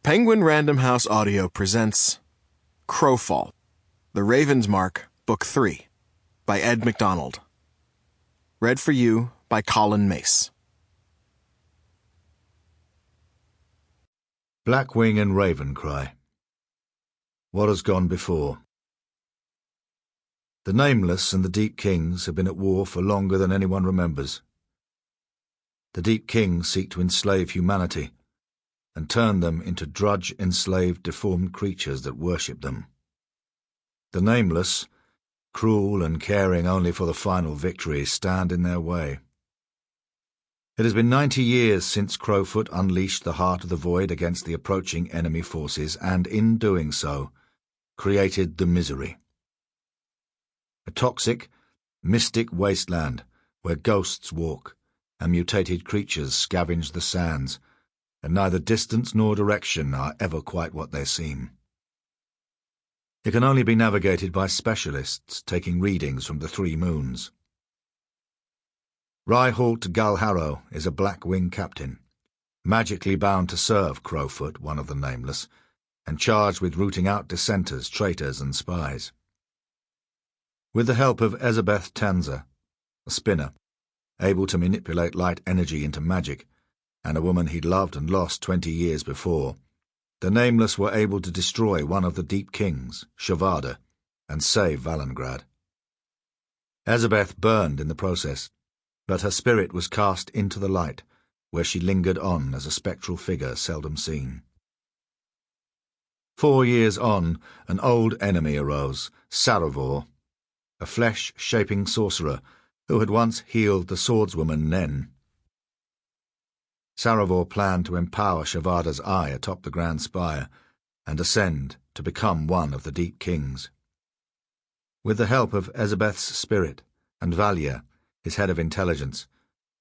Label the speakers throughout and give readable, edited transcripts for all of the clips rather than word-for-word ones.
Speaker 1: Penguin Random House Audio presents Crowfall, The Raven's Mark, Book 3, by Ed Mcdonald. Read for you by Colin, Mace.
Speaker 2: Blackwing and Raven cry. What has gone before? The Nameless and the Deep Kings have been at war for longer than anyone remembers. The Deep Kings seek to enslave humanity and turn them into drudge-enslaved, deformed creatures that worship them. The Nameless, cruel and caring only for the final victory, stand in their way. It has been 90 years since Crowfoot unleashed the Heart of the Void against the approaching enemy forces, and in doing so, created the Misery. A toxic, mystic wasteland where ghosts walk and mutated creatures scavenge the sands, and neither distance nor direction are ever quite what they seem. It can only be navigated by specialists taking readings from the 3 moons. Ryhalt Galharrow is a Blackwing Captain, magically bound to serve Crowfoot, one of the Nameless, and charged with rooting out dissenters, traitors, and spies. With the help of Ezabeth Tanza, a spinner, able to manipulate light energy into magic, and a woman he'd loved and lost 20 years before, the Nameless were able to destroy one of the Deep Kings, Shavada, and save Valengrad. Ezabeth burned in the process, but her spirit was cast into the light, where she lingered on as a spectral figure seldom seen. 4 years on, an old enemy arose, Saravor, a flesh-shaping sorcerer who had once healed the swordswoman Nen. Saravor planned to empower Shavada's eye atop the Grand Spire and ascend to become one of the Deep Kings. With the help of Ezabeth's spirit and Valia, his head of intelligence,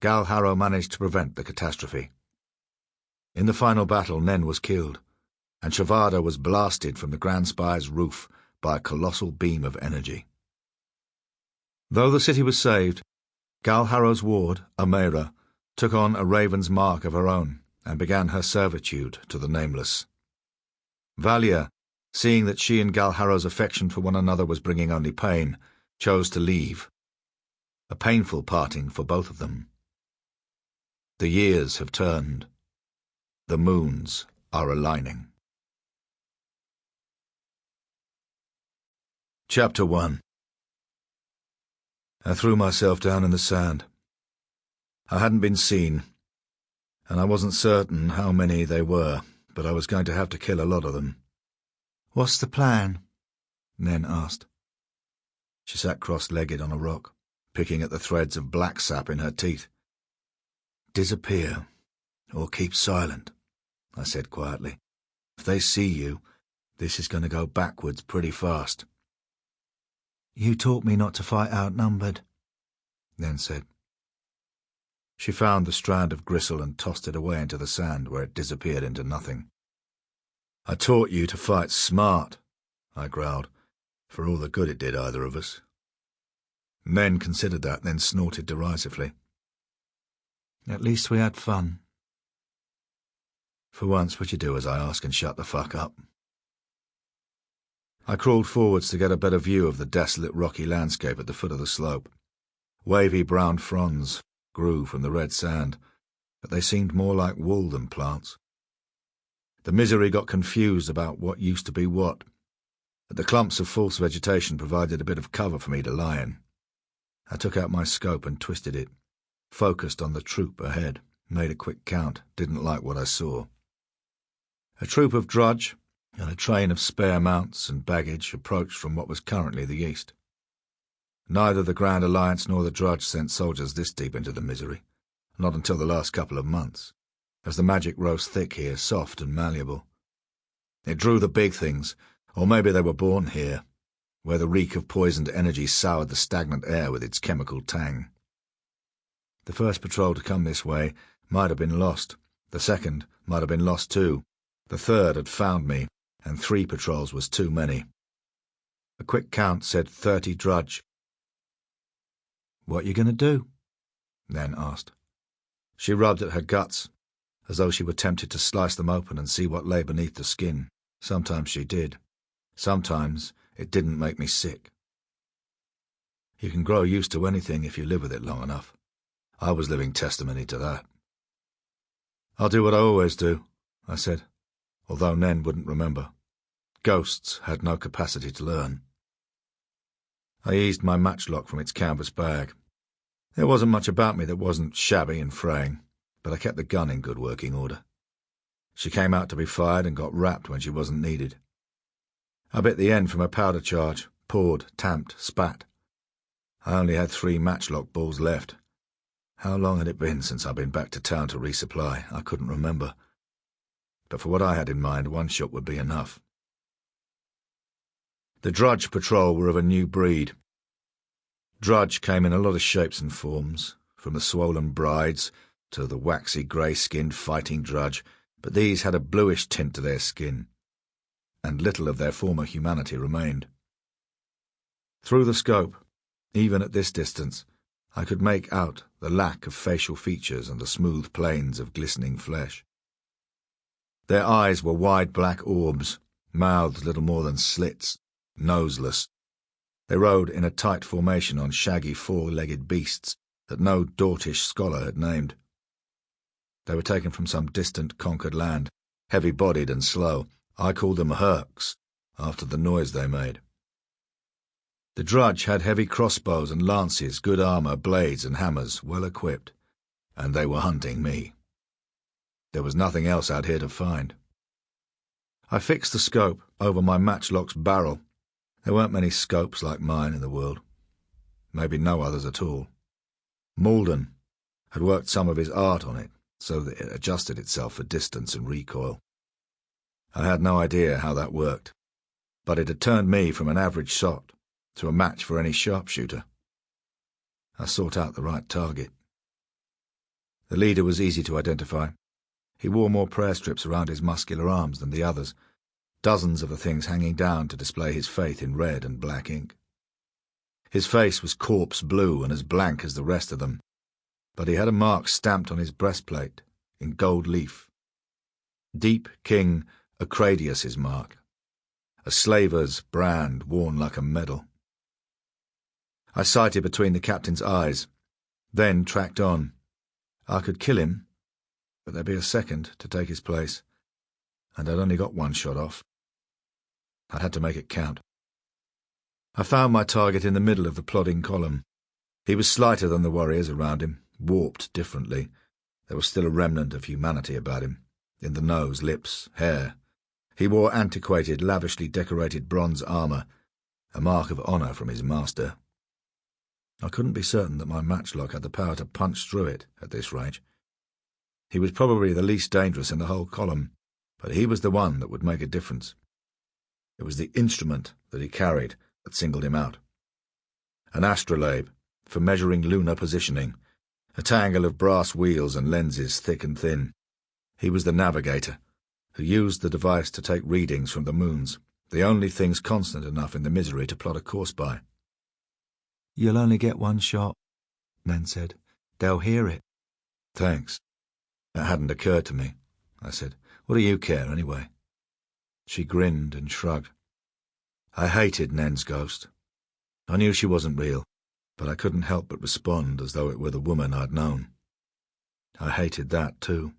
Speaker 2: Galharrow managed to prevent the catastrophe. In the final battle, Nen was killed, and Shavada was blasted from the Grand Spire's roof by a colossal beam of energy. Though the city was saved, Galharrow's ward, Amera, took on a raven's mark of her own and began her servitude to the Nameless. Valia, seeing that she and Galharrow's affection for one another was bringing only pain, chose to leave. A painful parting for both of them. The years have turned. The moons are aligning. Chapter 1. I threw myself down in the sand. I hadn't been seen, and I wasn't certain how many they were, but I was going to have to kill a lot of them. "What's the plan?" Nen asked. She sat cross-legged on a rock, picking at the threads of black sap in her teeth. "Disappear, or keep silent," I said quietly. "If they see you, this is going to go backwards pretty fast." "You taught me not to fight outnumbered," Nen said. She found the strand of gristle and tossed it away into the sand, where it disappeared into nothing. "I taught you to fight smart," I growled, for all the good it did either of us. Nen considered that, then snorted derisively. "At least we had fun." "For once, would you do as I ask and shut the fuck up?" I crawled forwards to get a better view of the desolate rocky landscape at the foot of the slope. Wavy brown fronds grew from the red sand, but they seemed more like wool than plants. The Misery got confused about what used to be what, but the clumps of false vegetation provided a bit of cover for me to lie in. I took out my scope and twisted it, focused on the troop ahead, made a quick count, didn't like what I saw. A troop of drudge and a train of spare mounts and baggage approached from what was currently the east. Neither the Grand Alliance nor the Drudge sent soldiers this deep into the Misery, not until the last couple of months, as the magic rose thick here, soft and malleable. It drew the big things, or maybe they were born here, where the reek of poisoned energy soured the stagnant air with its chemical tang. The first patrol to come this way might have been lost, the second might have been lost too, the third had found me, and 3 patrols was too many. A quick count said 30 Drudge. "What you going to do?" Nen asked. She rubbed at her guts, as though she were tempted to slice them open and see what lay beneath the skin. Sometimes she did. Sometimes it didn't make me sick. You can grow used to anything if you live with it long enough. I was living testimony to that. "I'll do what I always do," I said, although Nen wouldn't remember. Ghosts had no capacity to learn. I eased my matchlock from its canvas bag. There wasn't much about me that wasn't shabby and fraying, but I kept the gun in good working order. She came out to be fired and got wrapped when she wasn't needed. I bit the end from a powder charge, poured, tamped, spat. I only had 3 matchlock balls left. How long had it been since I'd been back to town to resupply? I couldn't remember. But for what I had in mind, 1 shot would be enough. The Drudge Patrol were of a new breed. Drudge came in a lot of shapes and forms, from the swollen brides to the waxy grey-skinned fighting drudge, but these had a bluish tint to their skin, and little of their former humanity remained. Through the scope, even at this distance, I could make out the lack of facial features and the smooth planes of glistening flesh. Their eyes were wide black orbs, mouths little more than slits, noseless. They rode in a tight formation on shaggy 4-legged beasts that no Dortish scholar had named. They were taken from some distant conquered land, heavy-bodied and slow. I called them Herks, after the noise they made. The Drudge had heavy crossbows and lances, good armour, blades and hammers, well equipped, and they were hunting me. There was nothing else out here to find. I fixed the scope over my matchlock's barrel. There weren't many scopes like mine in the world. Maybe no others at all. Malden had worked some of his art on it, so that it adjusted itself for distance and recoil. I had no idea how that worked, but it had turned me from an average shot to a match for any sharpshooter. I sought out the right target. The leader was easy to identify. He wore more prayer strips around his muscular arms than the others, dozens of the things hanging down to display his faith in red and black ink. His face was corpse blue and as blank as the rest of them, but he had a mark stamped on his breastplate in gold leaf. Deep King Acradius's mark, a slaver's brand worn like a medal. I sighted between the captain's eyes, then tracked on. I could kill him, but there'd be a second to take his place, and I'd only got 1 shot off. I had to make it count. I found my target in the middle of the plodding column. He was slighter than the warriors around him, warped differently. There was still a remnant of humanity about him, in the nose, lips, hair. He wore antiquated, lavishly decorated bronze armour, a mark of honour from his master. I couldn't be certain that my matchlock had the power to punch through it at this range. He was probably the least dangerous in the whole column, but he was the one that would make a difference. It was the instrument that he carried that singled him out. An astrolabe for measuring lunar positioning, a tangle of brass wheels and lenses thick and thin. He was the navigator, who used the device to take readings from the moons, the only things constant enough in the misery to plot a course by. "You'll only get 1 shot," Nen said. "They'll hear it." "Thanks. That hadn't occurred to me," I said. "What do you care, anyway?" She grinned and shrugged. I hated Nen's ghost. I knew she wasn't real, but I couldn't help but respond as though it were the woman I'd known. I hated that, too.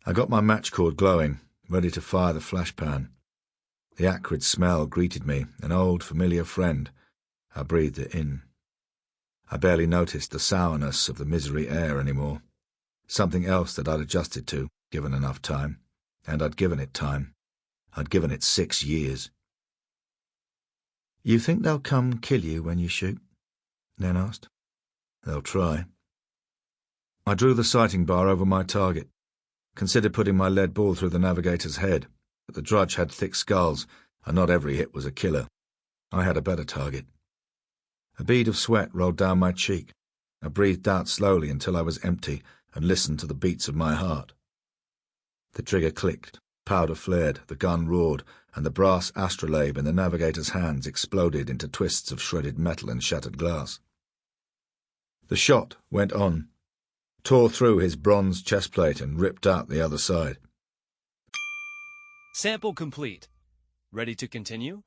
Speaker 2: I got my match cord glowing, ready to fire the flashpan. The acrid smell greeted me, an old, familiar friend. I breathed it in. I barely noticed the sourness of the misery air anymore. Something else that I'd adjusted to, given enough time. And I'd given it time. I'd given it 6 years. "You think they'll come kill you when you shoot?" Nen asked. "They'll try." I drew the sighting bar over my target. Considered putting my lead ball through the navigator's head, but the Drudge had thick skulls, and not every hit was a killer. I had a better target. A bead of sweat rolled down my cheek. I breathed out slowly until I was empty and listened to the beats of my heart. The trigger clicked, powder flared, the gun roared, and the brass astrolabe in the navigator's hands exploded into twists of shredded metal and shattered glass. The shot went on. tore through his bronze chestplate and ripped out the other side.
Speaker 3: Sample complete. Ready to continue?